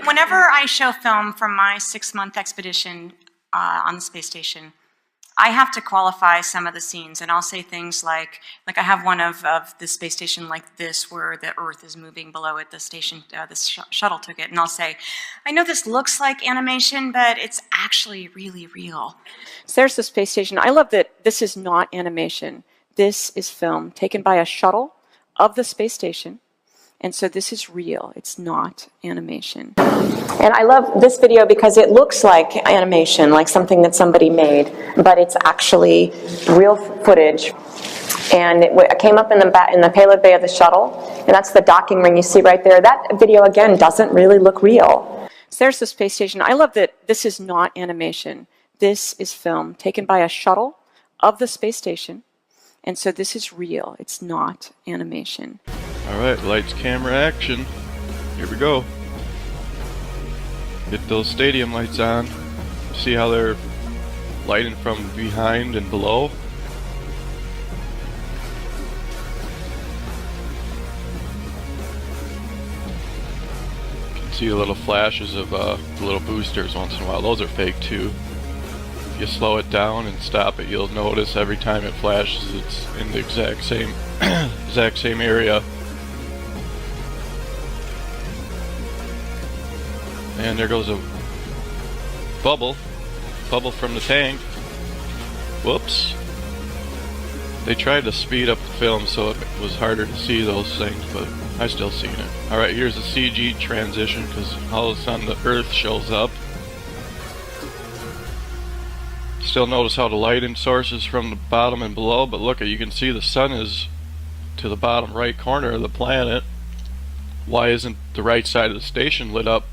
Whenever I show film from my 6-month expedition on the space station, I have to qualify some of the scenes, and I'll say things like I have one of the space station like this, where the Earth is moving below it, the station, the shuttle took it, and I'll say, I know this looks like animation, but it's actually really real. So there's the space station. I love that this is not animation. This is film taken by a shuttle of the space station. And so this is real. It's not animation. And I love this video because it looks like animation, like something that somebody made, but it's actually real footage. And it came up in the payload bay of the shuttle, and that's the docking ring you see right there. That video, again, doesn't really look real. So there's the space station. I love that this is not animation. This is film taken by a shuttle of the space station. And so this is real. It's not animation. All right, lights, camera, action. Here we go. Get those stadium lights on. See how they're lighting from behind and below? You can see the little flashes of the little boosters once in a while. Those are fake too. If you slow it down and stop it, you'll notice every time it flashes, it's in the exact same area. And there goes a bubble from the tank. Whoops. They tried to speed up the film so it was harder to see those things, but I still seen it. Alright, here's a CG transition because all of a sudden the Earth shows up. Still notice how the lighting source is from the bottom and below, but look, you can see the sun is to the bottom right corner of the planet. Why isn't the right side of the station lit up?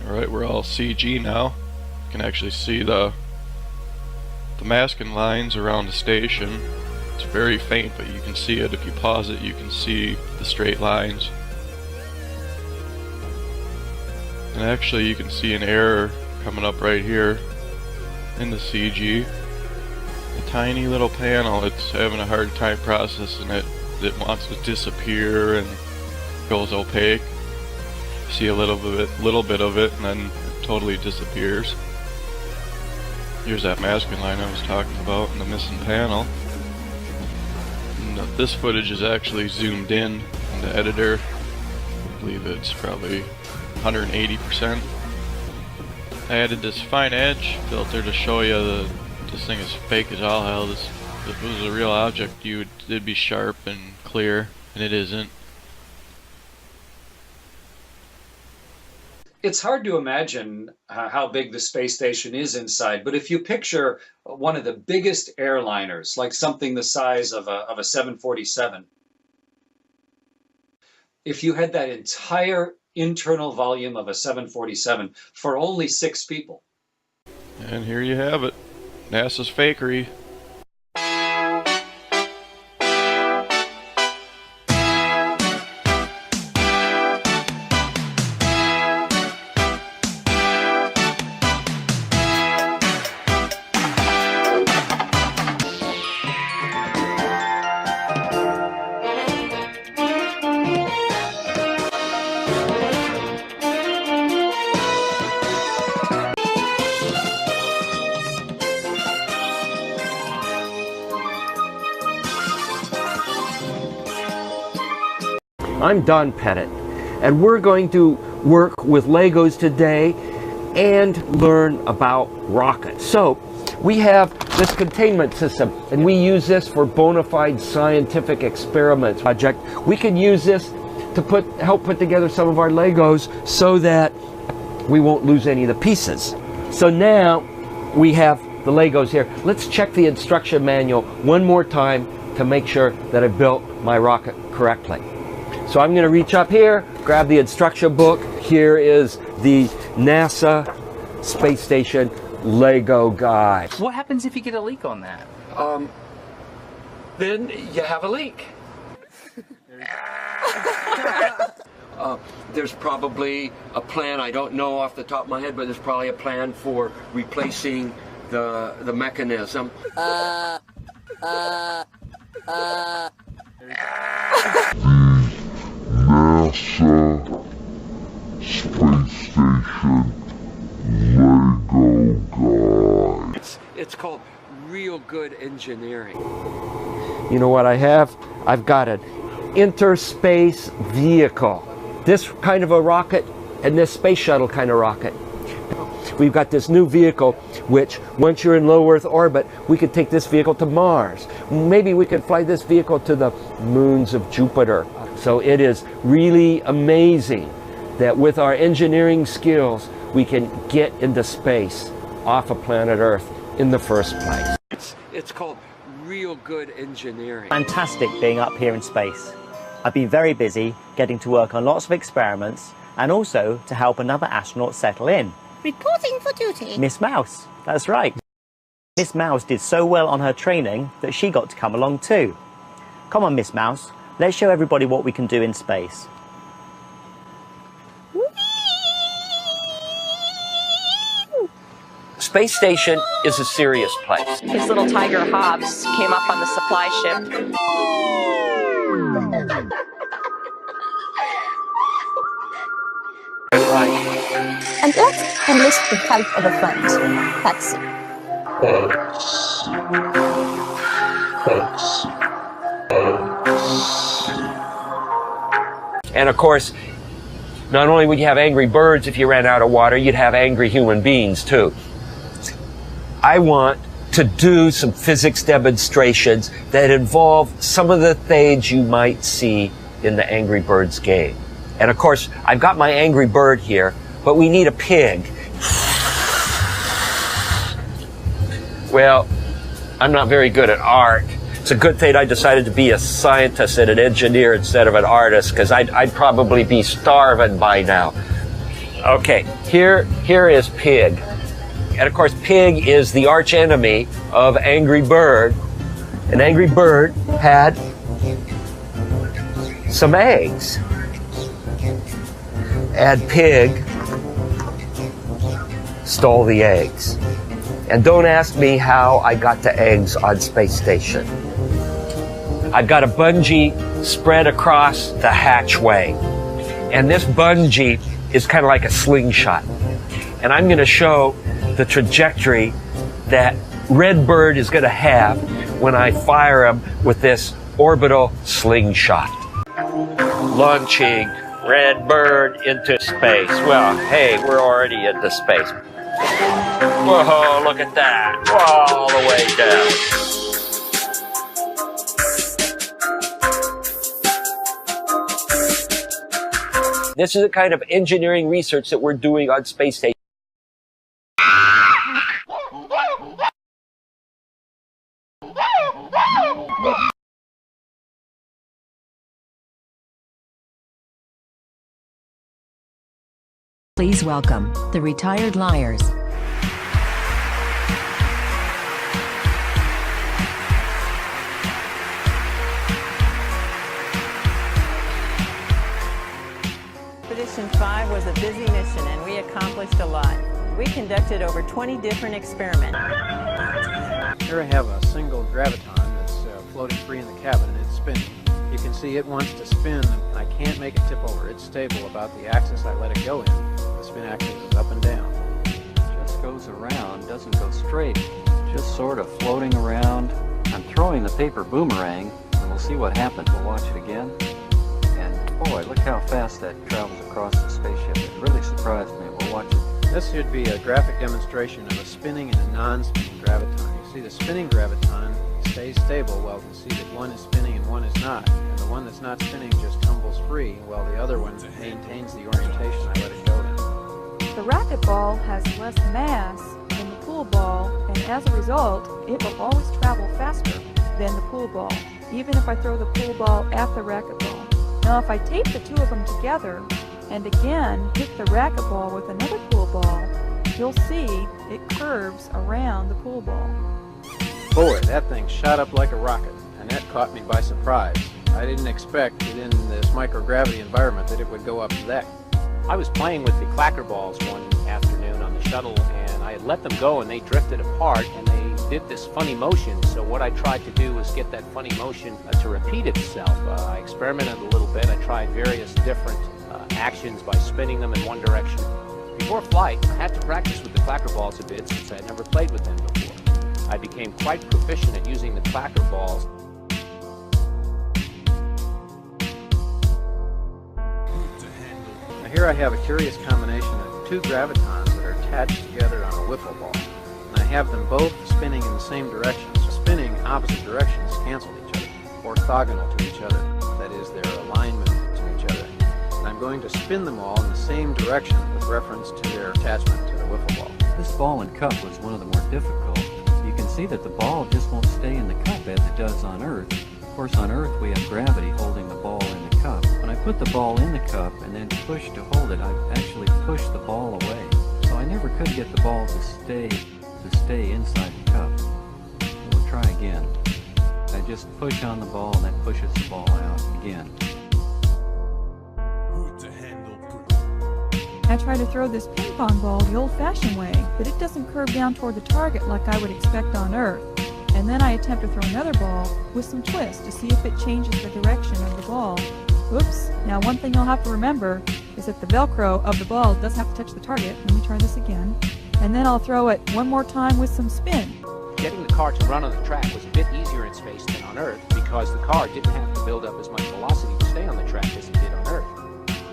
Alright, we're all CG now. You can actually see the masking lines around the station. It's very faint, but you can see it. If you pause it, you can see the straight lines. And actually you can see an error coming up right here in the CG. A tiny little panel, it's having a hard time processing it. It wants to disappear and goes opaque. See a little bit of it, and then it totally disappears. Here's that masking line I was talking about in the missing panel. And this footage is actually zoomed in the editor. I believe it's probably 180%. I added this fine edge filter to show you that this thing is fake as all hell. If it was a real object, it'd be sharp and clear, and it isn't. It's hard to imagine how big the space station is inside, but if you picture one of the biggest airliners, like something the size of a 747, if you had that entire internal volume of a 747 for only 6 people. And here you have it, NASA's fakery. I'm Don Pettit, and we're going to work with Legos today and learn about rockets. So we have this containment system, and we use this for bona fide scientific experiments project. We can use this to help put together some of our Legos so that we won't lose any of the pieces. So now we have the Legos here. Let's check the instruction manual one more time to make sure that I built my rocket correctly. So I'm going to reach up here, grab the instruction book. Here is the NASA Space Station Lego guide. What happens if you get a leak on that? Then you have a leak. There's probably a plan, I don't know off the top of my head, but there's probably a plan for replacing the mechanism. NASA Space Station Lego guy. It's called real good engineering. You know what I have? I've got an interspace vehicle. This kind of a rocket and this space shuttle kind of rocket. We've got this new vehicle, which once you're in low Earth orbit, we could take this vehicle to Mars. Maybe we could fly this vehicle to the moons of Jupiter. So it is really amazing that with our engineering skills, we can get into space off of planet Earth in the first place. It's called real good engineering. Fantastic being up here in space. I've been very busy getting to work on lots of experiments and also to help another astronaut settle in. Reporting for duty. Miss Mouse, that's right. Miss Mouse did so well on her training that she got to come along too. Come on, Miss Mouse, let's show everybody what we can do in space. Space station is a serious place. His little tiger Hobbs came up on the supply ship. And let's enlist the help of a friend. Taxi. And of course, not only would you have angry birds if you ran out of water, you'd have angry human beings too. I want to do some physics demonstrations that involve some of the things you might see in the Angry Birds game. And of course, I've got my angry bird here, but we need a pig. Well, I'm not very good at art. It's a good thing I decided to be a scientist and an engineer instead of an artist, because I'd probably be starving by now. Okay, here is Pig. And of course, Pig is the arch enemy of Angry Bird. And Angry Bird had some eggs. And Pig stole the eggs. And don't ask me how I got the eggs on Space Station. I've got a bungee spread across the hatchway. And this bungee is kind of like a slingshot. And I'm going to show the trajectory that Redbird is going to have when I fire him with this orbital slingshot. Launching Redbird into space. Well, hey, we're already into space. Whoa, look at that. All the way down. This is the kind of engineering research that we're doing on Space Station. Please welcome the Retired Liars. Expedition 5 was a busy mission and we accomplished a lot. We conducted over 20 different experiments. Here I have a single graviton that's floating free in the cabin and it's spinning. You can see it wants to spin. I can't make it tip over. It's stable about the axis I let it go in. The spin axis is up and down. It just goes around, doesn't go straight. Just sort of floating around. I'm throwing the paper boomerang and we'll see what happens. We'll watch it again. And boy, look how fast that travels across the spaceship. It really surprised me. We'll watch it. This should be a graphic demonstration of a spinning and a non-spinning graviton. You see the spinning graviton stays stable while you see that one is spinning and one is not. And the one that's not spinning just tumbles free while the other one maintains the orientation I let it go in. The racquetball has less mass than the pool ball, and as a result, it will always travel faster than the pool ball, even if I throw the pool ball at the racquetball. Now if I tape the two of them together and again hit the racquetball with another pool ball, you'll see it curves around the pool ball. Boy, that thing shot up like a rocket, and that caught me by surprise. I didn't expect that in this microgravity environment that it would go up to that. I was playing with the clacker balls one afternoon on the shuttle, and I had let them go and they drifted apart and they did this funny motion, so what I tried to do was get that funny motion to repeat itself. I experimented a little bit. I tried various different actions by spinning them in one direction. Before flight, I had to practice with the clacker balls a bit since I had never played with them before. I became quite proficient at using the clacker balls. Now here I have a curious combination of two gravitons that are attached together on a wiffle ball. And I have them both spinning in the same direction. So spinning opposite directions cancel each other, orthogonal to each other. That is, their alignment to each other. And I'm going to spin them all in the same direction with reference to their attachment to the wiffle ball. This ball and cup was one of the more difficult. You can see that the ball just won't stay in the cup as it does on Earth. Of course, on Earth we have gravity holding the ball in the cup. When I put the ball in the cup and then push to hold it, I actually pushed the ball away. So I never could get the ball to stay inside the cup. We'll try again. I just push on the ball and that pushes the ball out again. I try to throw this ping pong ball the old-fashioned way, but it doesn't curve down toward the target like I would expect on Earth. And then I attempt to throw another ball with some twist to see if it changes the direction of the ball. Oops. Now one thing you'll have to remember is that the Velcro of the ball doesn't have to touch the target. Let me try this again. And then I'll throw it one more time with some spin. Getting the car to run on the track was a bit easier in space than on Earth because the car didn't have to build up as much velocity to stay on the track as it did on Earth.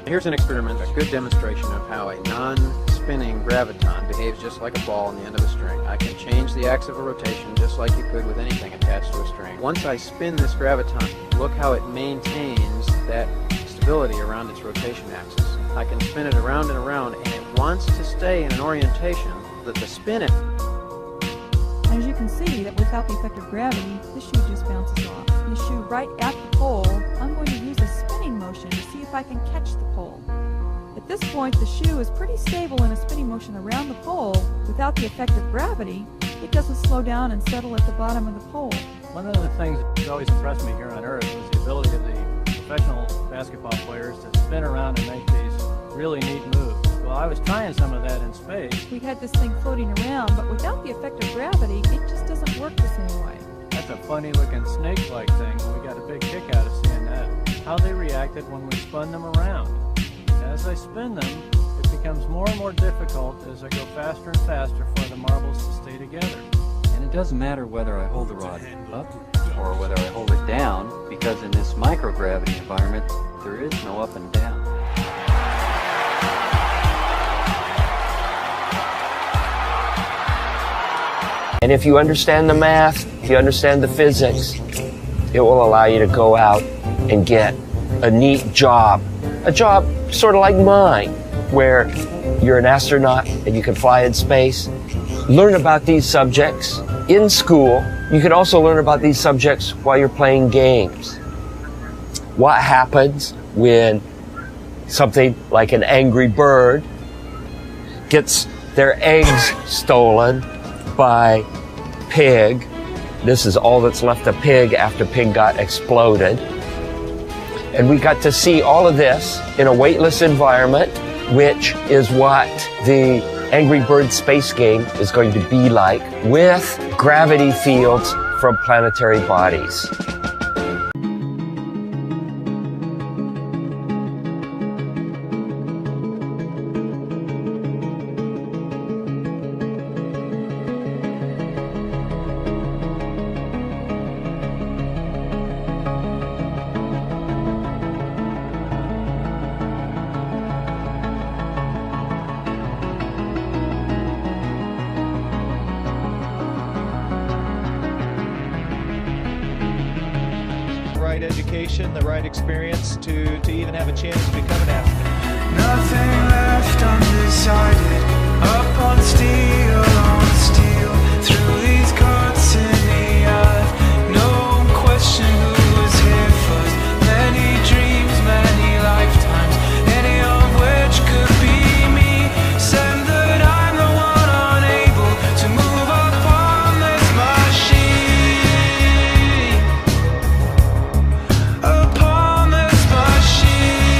Here's an experiment, a good demonstration of how a non-spinning graviton behaves just like a ball on the end of a string. I can change the axis of rotation just like you could with anything attached to a string. Once I spin this graviton, look how it maintains that stability around its rotation axis. I can spin it around and around, and it wants to stay in an orientation that the spin it. As you can see, that without the effect of gravity, the shoe just bounces off. The shoe right at the pole, I'm going to use a spinning motion to see if I can catch the pole. At this point, the shoe is pretty stable in a spinning motion around the pole. Without the effect of gravity, it doesn't slow down and settle at the bottom of the pole. One of the things that's always impressed me here on Earth was the ability of the professional basketball players to spin around and make these really neat moves. Well, I was trying some of that in space. We had this thing floating around, but without the effect of gravity, it just doesn't work the same way. That's a funny looking snake-like thing. We got a big kick out of seeing that. How they reacted when we spun them around. As I spin them, it becomes more and more difficult as I go faster and faster for the marbles to stay together. And it doesn't matter whether I hold the rod up or whether I hold it down, because in this microgravity environment, there is no up and down. And if you understand the math, if you understand the physics, it will allow you to go out and get a neat job. A job sort of like mine, where you're an astronaut and you can fly in space. Learn about these subjects in school. You can also learn about these subjects while you're playing games. What happens when something like an angry bird gets their eggs stolen by Pig? This is all that's left of Pig after Pig got exploded. And we got to see all of this in a weightless environment, which is what the Angry Bird space game is going to be like, with gravity fields from planetary bodies. Right education, the right experience to even have a chance to become an astronaut. Nothing left undecided, up on steel, through these cuts in the earth. No question who was here first. Many dreams, many lifetimes, any of which could be me. Send that I'm the one unable to move upon this machine. Upon this machine.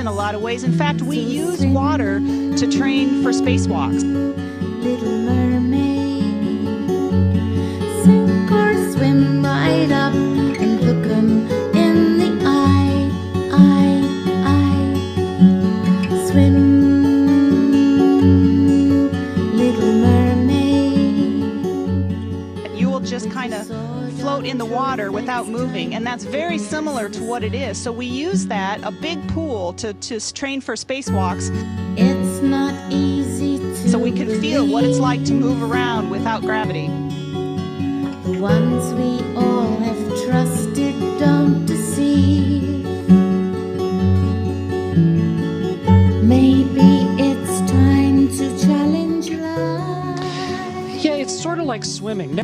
in a lot of ways. In fact, we use water to train for spacewalks. Little mermaid, sink or swim right up and look 'em in the eye, swim, little mermaid. You will just kind of float in the water without moving, and that's very similar to what it is. So we use that, a big pool, to train for spacewalks. It's not easy to so we can feel what it's like to move around without gravity. The ones we all have trusted don't deceive. Maybe it's time to challenge life. Yeah, it's sort of like swimming.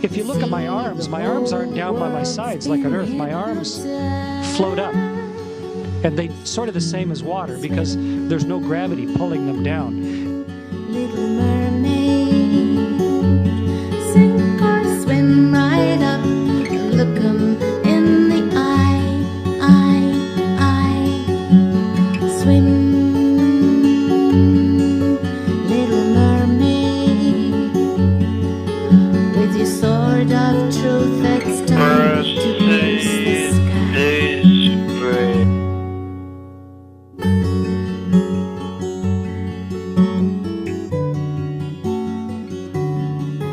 If you look at my arms aren't down by my sides like on Earth. My arms float up. And they're sort of the same as water because there's no gravity pulling them down. Little mermaid, sink or swim right up and look 'em in the eye, swim, little mermaid, with your sword of truth that's time to pierce the sky.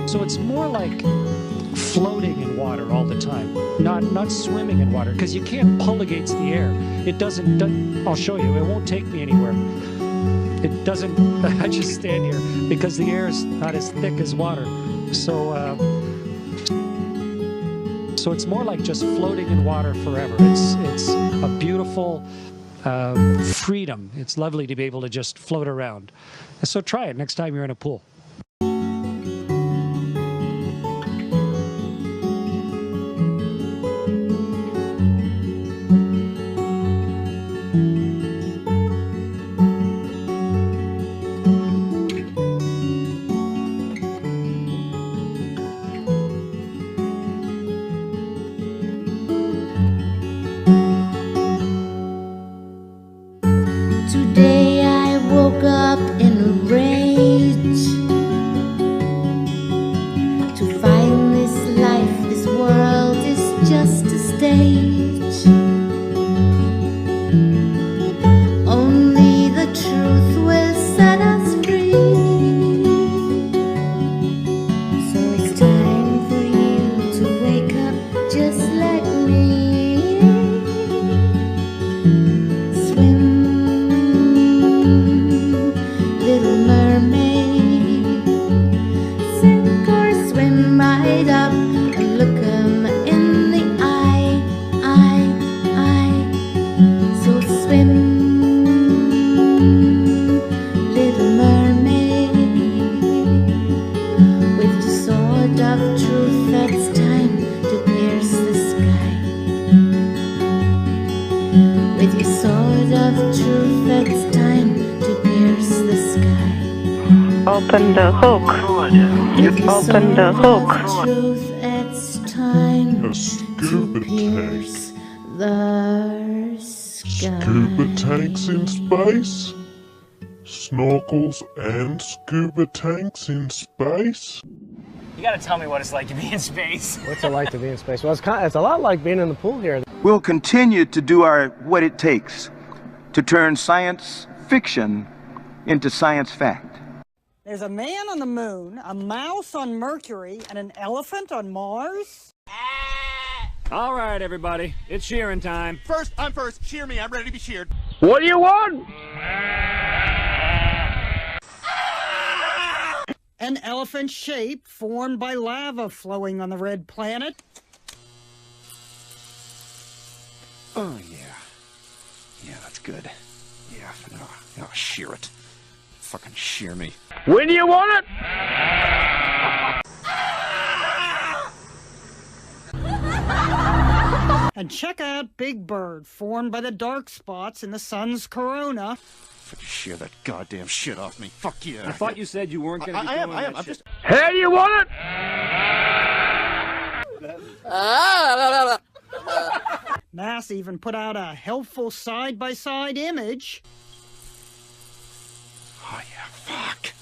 So it's more like floating in water all the time, not swimming in water, because you can't pull against the air. It doesn't, I'll show you, it won't take me anywhere. It doesn't, I just stand here because the air is not as thick as water. So it's more like just floating in water forever. It's a beautiful freedom. It's lovely to be able to just float around. So try it next time you're in a pool. Today I woke up in a rage to find this life, this world is just a stage. Only the truth will set us free. So it's time for you to wake up just like me. Little mermaid, sink or swim right up and look 'em in the eye, so swim, little mermaid, with your sword of truth that's time to pierce the sky. With your sword of truth that's time to pierce the sky. Open the hook. Open the hook. Truth, it's time A to scuba pierce tank. the sky. Scuba tanks in space? Snorkels and scuba tanks in space? You gotta tell me what it's like to be in space. What's it like to be in space? Well, it's a lot like being in the pool here. We'll continue to do what it takes to turn science fiction into science fact. There's a man on the moon, a mouse on Mercury, and an elephant on Mars? All right, everybody. It's shearing time. First, I'm first. Shear me. I'm ready to be sheared. What do you want? An elephant shape formed by lava flowing on the red planet? Oh, yeah. Yeah, that's good. Yeah, no, shear it. Fucking shear me. When do you want it? And check out Big Bird, formed by the dark spots in the sun's corona. Fucking shear that goddamn shit off me. Fuck yeah. I thought you said you weren't gonna be doing that I'm shit. just... How do you want it? NASA even put out a helpful side-by-side image. Oh yeah, fuck.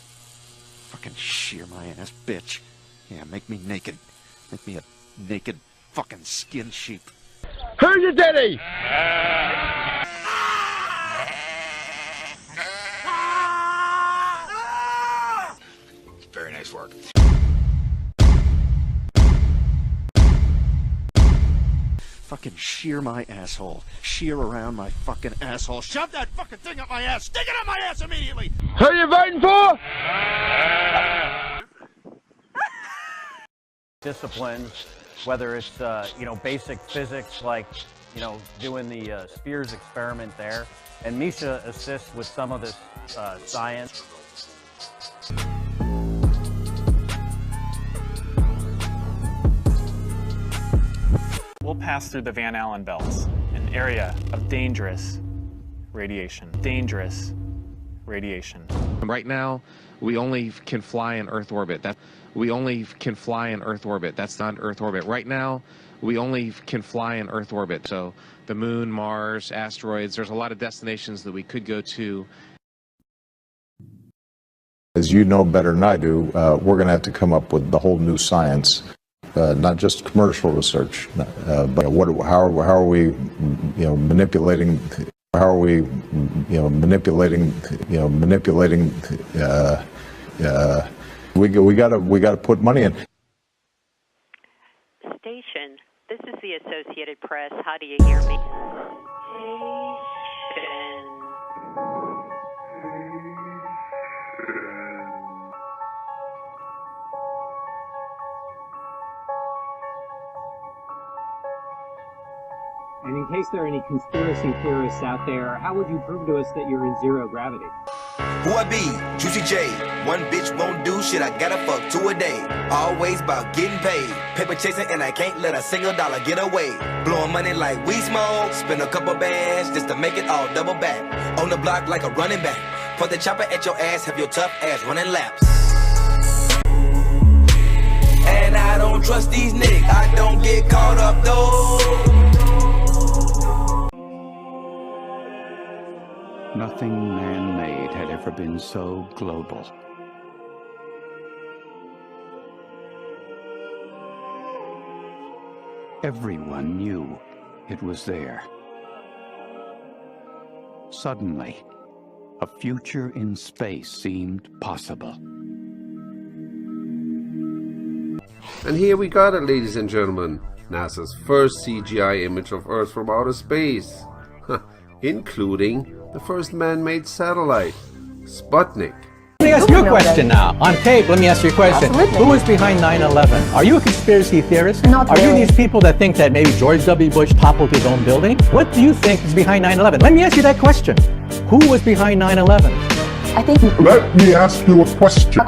Fucking shear my ass, bitch. Yeah, make me naked. Make me a naked fucking skin sheep. Who's your daddy? Very nice work. Fucking shear my asshole. Shear around my fucking asshole. Shove that fucking thing up my ass. Stick it up my ass immediately. Who are you voting for? Disciplines, whether it's basic physics like doing the spheres experiment there, and Misha assists with some of this science. We'll pass through the Van Allen belts, an area of dangerous radiation. Dangerous radiation. Right now, we only can fly in Earth orbit. We only can fly in Earth orbit. That's not Earth orbit. Right now, we only can fly in Earth orbit. So the moon, Mars, asteroids, there's a lot of destinations that we could go to. As you know better than I do, we're going to have to come up with the whole new science. Not just commercial research, but how are we, manipulating? How are we, manipulating? We got to put money in. Station. This is the Associated Press. How do you hear me? Station. And in case there are any conspiracy theorists out there, how would you prove to us that you're in zero gravity? Who I be? Juicy J. One bitch won't do shit, I gotta fuck 2 a day. Always about getting paid. Paper chasing and I can't let a single dollar get away. Blowing money like we smoke. Spend a couple bands just to make it all double back. On the block like a running back. Put the chopper at your ass, have your tough ass running laps. And I don't trust these niggas, I don't get caught up though. Nothing man-made had ever been so global. Everyone knew it was there. Suddenly, a future in space seemed possible. And here we got it, ladies and gentlemen. NASA's first CGI image of Earth from outer space. Including the first man-made satellite, Sputnik. Let me ask you a question now. On tape, let me ask you a question. Absolutely. Who was behind 9/11? Are you a conspiracy theorist? Not Are really. you these people that think that maybe George W. Bush toppled his own building? What do you think is behind 9/11? Let me ask you that question. Who was behind 9/11? I think. Let me ask you a question.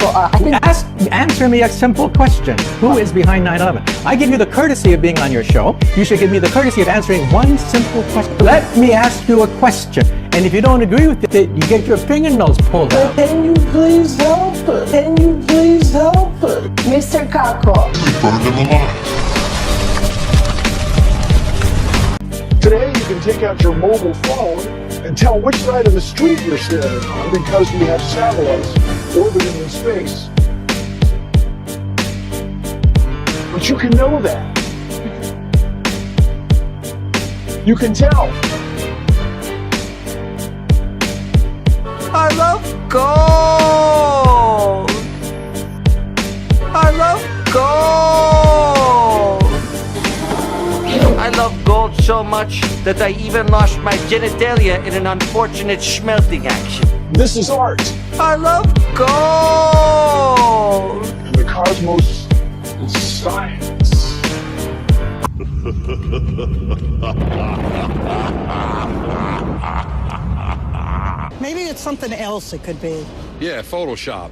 Answer me a simple question. Who is behind 9/11? I give you the courtesy of being on your show. You should give me the courtesy of answering one simple question. Let me ask you a question. And if you don't agree with it, you get your fingernails pulled out. Can you please help it? Can you please help it? Mr. Kako. Today you can take out your mobile phone and tell which side of the street you're standing on because we have satellites orbiting in space. But you can know that. You can tell. I love gold. I love gold. I love gold so much that I even lost my genitalia in an unfortunate smelting action. This is art. I love gold. And the cosmos is science. Maybe it's something else it could be. Yeah, Photoshop.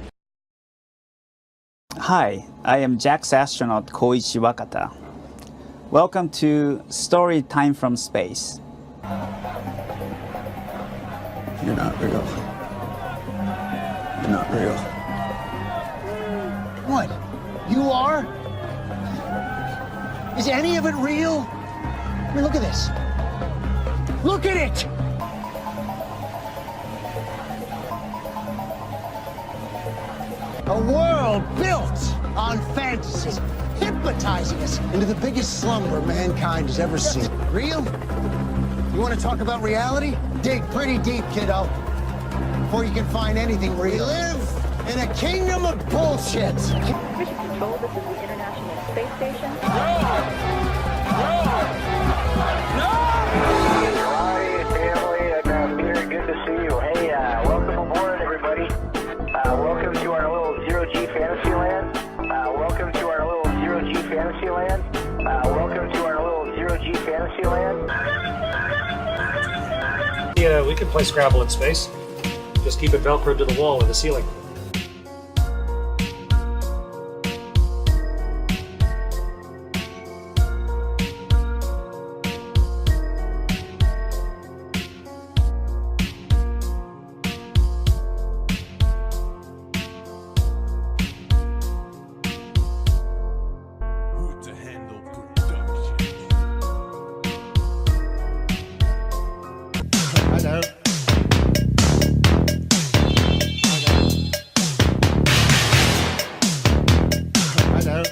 Hi, I am Jack's astronaut Koichi Wakata. Welcome to Story Time from Space. You're not real. You're not real. What? You are? Is any of it real? I mean, look at this. Look at it! A world built on fantasy, hypnotizing us into the biggest slumber mankind has ever seen. Real? You want to talk about reality? Dig pretty deep, kiddo, before you can find anything real. We live in a kingdom of bullshit. Mission Control, this is the International Space Station. Good to see you. Hey, welcome aboard, everybody. Welcome to our little zero-G fantasy land. Welcome to our little zero-G fantasy land. Welcome to our little zero-G fantasy land. Yeah, we can play Scrabble in space. Just keep it velcroed to the wall or the ceiling. Hello. Hello.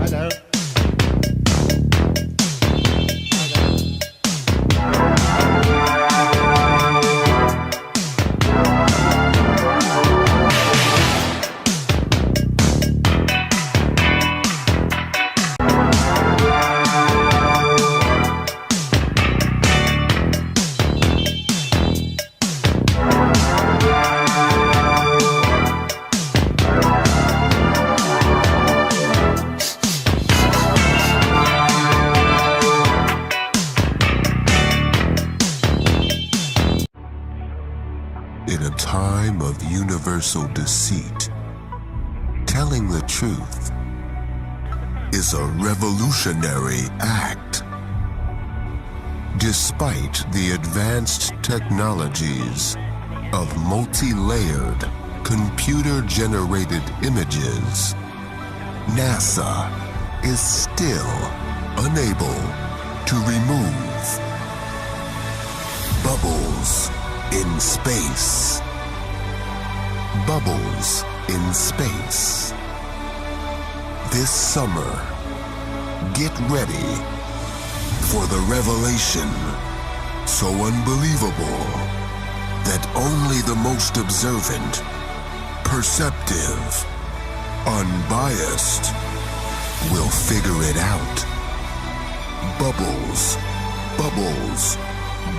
Hello. In a time of universal deceit, telling the truth is a revolutionary act. Despite the advanced technologies of multi-layered, computer-generated images, NASA is still unable to remove bubbles in space. Bubbles in space. This summer, get ready for the revelation so unbelievable that only the most observant, perceptive, unbiased will figure it out. Bubbles, bubbles,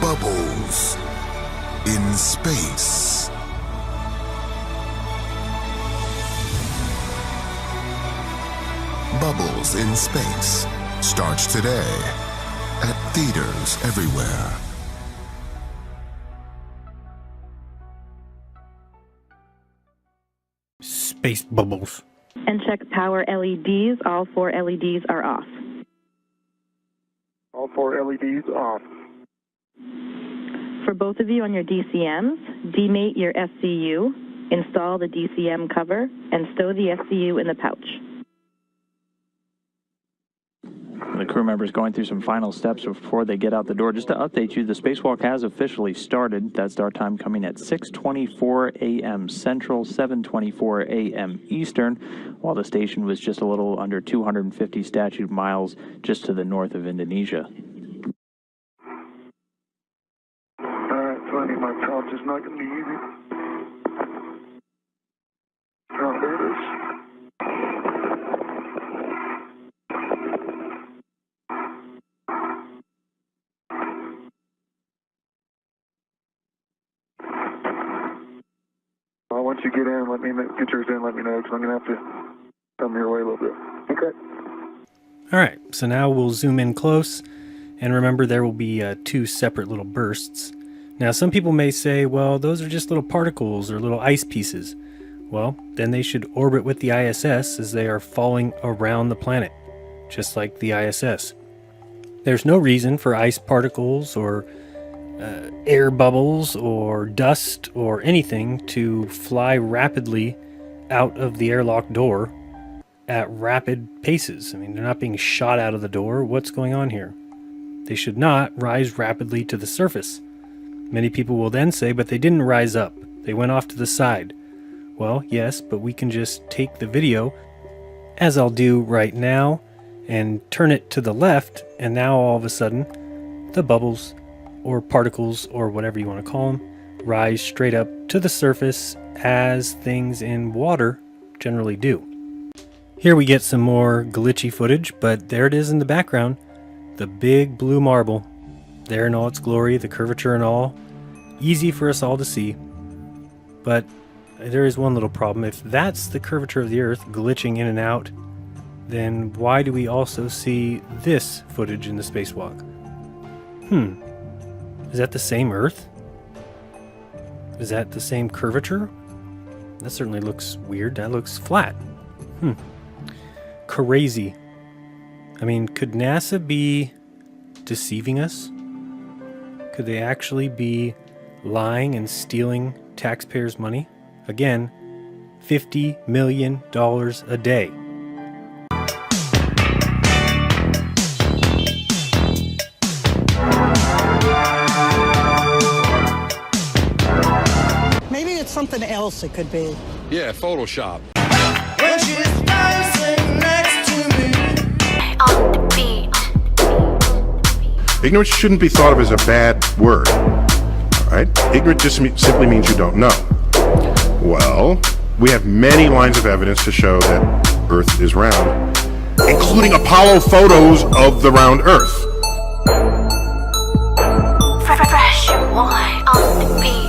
bubbles in space. Bubbles in Space starts today at theaters everywhere. Space bubbles. And check power LEDs. All 4 LEDs are off. All 4 LEDs off. For both of you on your DCMs, demate your SCU, install the DCM cover, and stow the SCU in the pouch. The crew members going through some final steps before they get out the door. Just to update you, the spacewalk has officially started. That start time coming at 6:24 a.m. Central, 7:24 a.m. Eastern, while the station was just a little under 250 statute miles just to the north of Indonesia. Alright, finding my pouch is not going to be easy. Oh, there it is. Well, once you get in, let me know, get yours in, let me know, because I'm going to have to come your way a little bit. Okay. Alright, so now we'll zoom in close, and remember there will be 2 separate little bursts. Now some people may say, well, those are just little particles or little ice pieces. Well, then they should orbit with the ISS as they are falling around the planet, just like the ISS. There's no reason for ice particles or air bubbles or dust or anything to fly rapidly out of the airlock door at rapid paces. I mean, they're not being shot out of the door. What's going on here? They should not rise rapidly to the surface. Many people will then say, but they didn't rise up. They went off to the side. Well, yes, but we can just take the video, as I'll do right now, and turn it to the left, and now all of a sudden, the bubbles, or particles, or whatever you want to call them, rise straight up to the surface as things in water generally do. Here we get some more glitchy footage, but there it is in the background. The big blue marble, there in all its glory, the curvature and all. Easy for us all to see. But there is one little problem. If that's the curvature of the Earth glitching in and out, then why do we also see this footage in the spacewalk? Is that the same Earth? Is that the same curvature? That certainly looks weird. That looks flat. Crazy. I mean, could NASA be deceiving us? Could they actually be lying and stealing taxpayers' money? Again, $50 million a day. Maybe it's something else it could be. Yeah, Photoshop. When she's dancing next to me. On the beat. Ignorance shouldn't be thought of as a bad word. All right? Ignorant just simply means you don't know. Well, we have many lines of evidence to show that Earth is round, including Apollo photos of the round Earth. Fresh wine on the beat.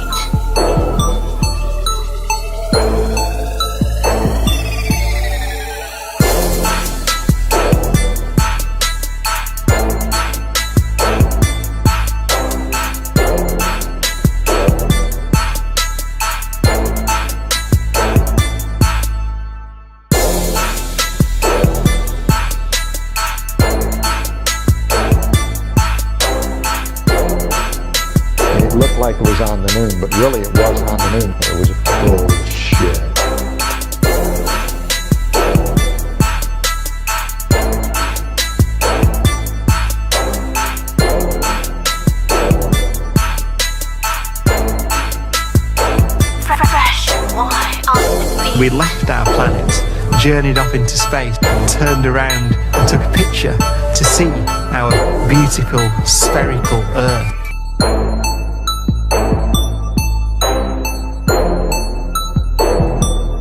Like it was on the moon, but really it wasn't on the moon. It was bullshit. We left our planet, journeyed off into space, turned around and took a picture to see our beautiful spherical Earth.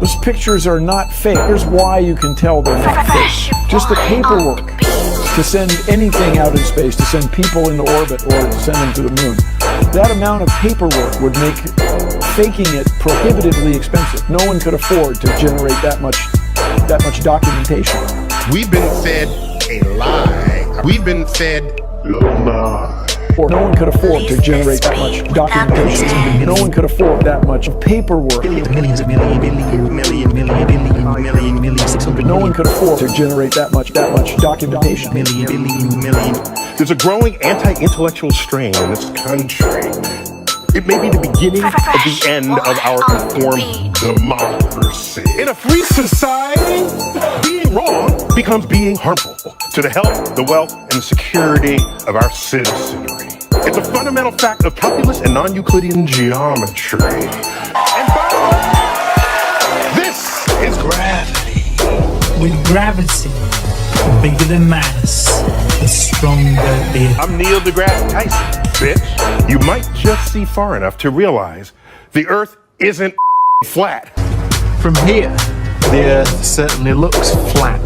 Those pictures are not fake. Here's why you can tell they're not fake. Just the paperwork to send anything out in space, to send people into orbit or to send them to the moon. That amount of paperwork would make faking it prohibitively expensive. No one could afford to generate that much documentation. We've been fed a lie. We've been fed a lie. Or no one could afford to generate that much documentation. No one could afford that much paperwork. Millions of million, 600. No one could afford to generate that much documentation. Million. There's a growing anti-intellectual strain in this country. It may be the beginning of the end of our informed democracy. In a free society, being wrong becomes being harmful to the health, the wealth, and the security of our citizenry. It's a fundamental fact of calculus and non-Euclidean geometry. And by the way, this is gravity. With gravity, bigger than mass, the stronger the... I'm Neil deGrasse Tyson, bitch. You might just see far enough to realize the Earth isn't flat. From here, the Earth certainly looks flat.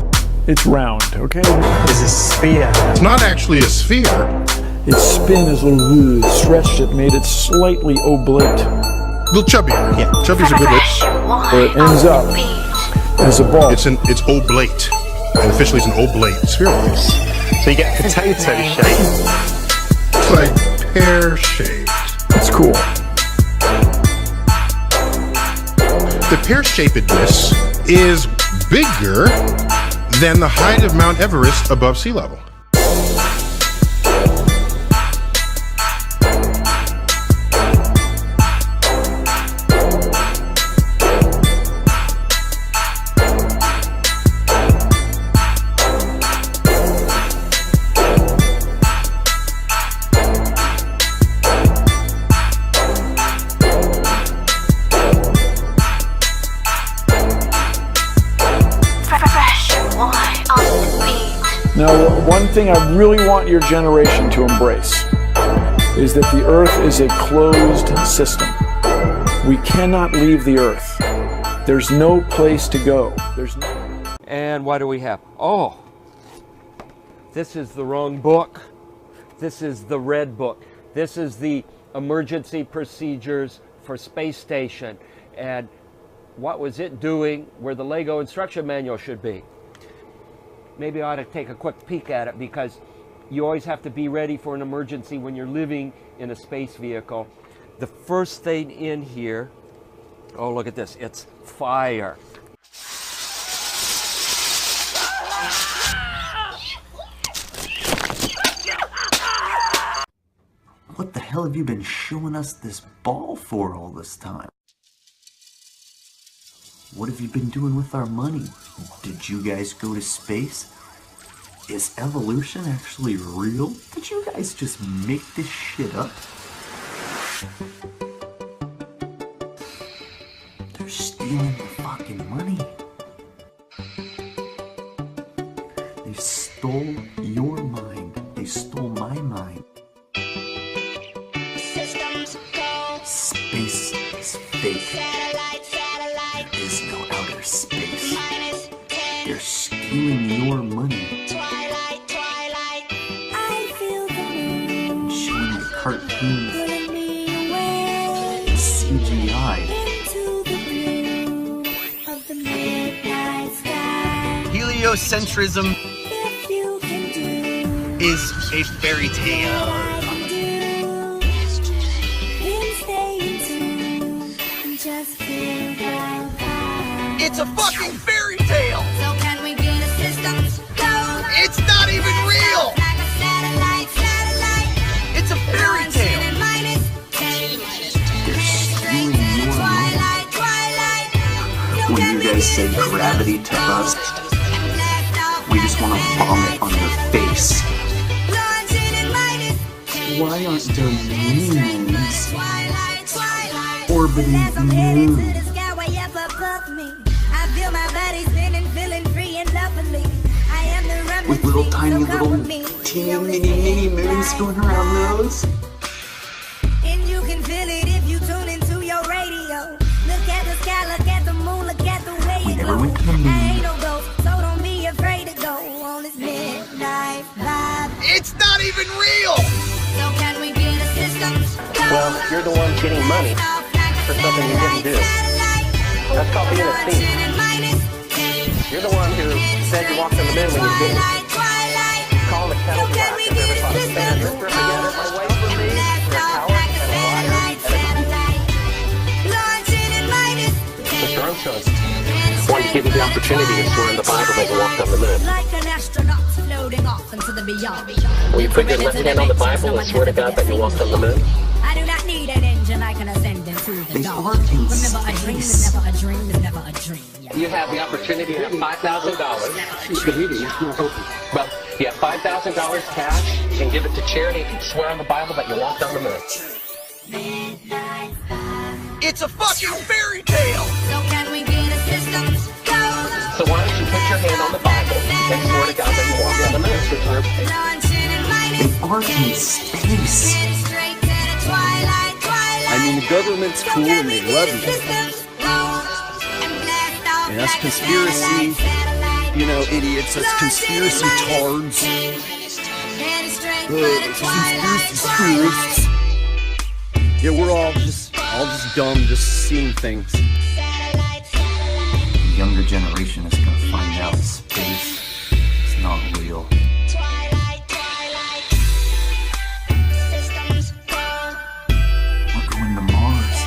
It's round, okay? It's a sphere. It's not actually a sphere. Its spin is a little stretched. It made it slightly oblate. A little chubbier. Yeah, chubby's a good word. Where it ends up as a ball. It's oblate. And officially it's an oblate spheroid. So you get potato shape. It's like pear-shaped. It's cool. The pear-shapedness is bigger than the height of Mount Everest above sea level. one thing I really want your generation to embrace is that the Earth is a closed system. We cannot leave the Earth. There's no place to go. And what do we have? Oh, this is the wrong book. This is the red book. This is the emergency procedures for space station. And what was it doing where the Lego instruction manual should be? Maybe I ought to take a quick peek at it, because you always have to be ready for an emergency when you're living in a space vehicle. The first thing in here, oh, look at this, it's fire. What the hell have you been showing us this ball for all this time? What have you been doing with our money? Did you guys go to space? Is evolution actually real? Did you guys just make this shit up? They're stealing the fucking money. They stole your mind. They stole my mind. Space is fake. There is no outer space. They're stealing your money. Showing the cartoons. CGI. Heliocentrism is a fairy tale. It's a fucking fairy tale! So can we get a system go? It's not even real! It's a fairy tale! They're stealing your money. When you guys say gravity to us, we just want to vomit on your face. Why aren't there moons orbiting the moon? With little tiny little teeny mini moons going around those. And you can feel it if you tune into your radio. Look at the sky, look at the moon, look at the way We it never goes. went to the moon. I ain't no ghost, so don't be afraid to go on this midnight vibe. It's not even real! So can we get a system go? Well, you're the one getting money for something you didn't do. That's called being a thief. You're the one who said you walked on the moon when you didn't. Call the kettle black if ever thought of saying, Mr. Forget it, my wife for me, you're a coward and a liar and a... Mr. Armstrong wanted to give you the opportunity to swear in the Bible that you walked on the moon. Like an astronaut floating off into the beyond. Will you put your left hand on the Bible and swear to God that you walked on the moon? I do not need an engine, I can ascend into the dawn. Remember, a dream is never a dream, is never a dream. You have the opportunity to have $5,000. Well, you have $5,000 cash and give it to charity and swear on the Bible that you walked on the moon. It's a fucking fairy tale! So can we get a system go? So why don't you put your hand on the Bible and swear to God that you walked on the moon? They aren't in space. I mean, the government's cool and they love you. And us conspiracy, idiots, us conspiracy tards. Conspiracy theorists. Yeah, we're all just dumb, just seeing things. The younger generation is going to find out space is not real. We're going to Mars.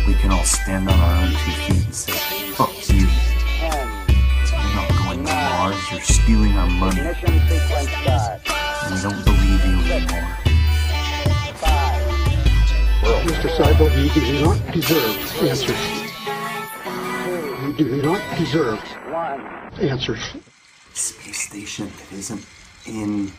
We can all stand on our own 2 feet and say, fuck you. You're not going to Mars, you're stealing our money. And we don't believe you anymore. Mr. Cyborg, you do not deserve answers. You do not deserve answers. Space station that isn't in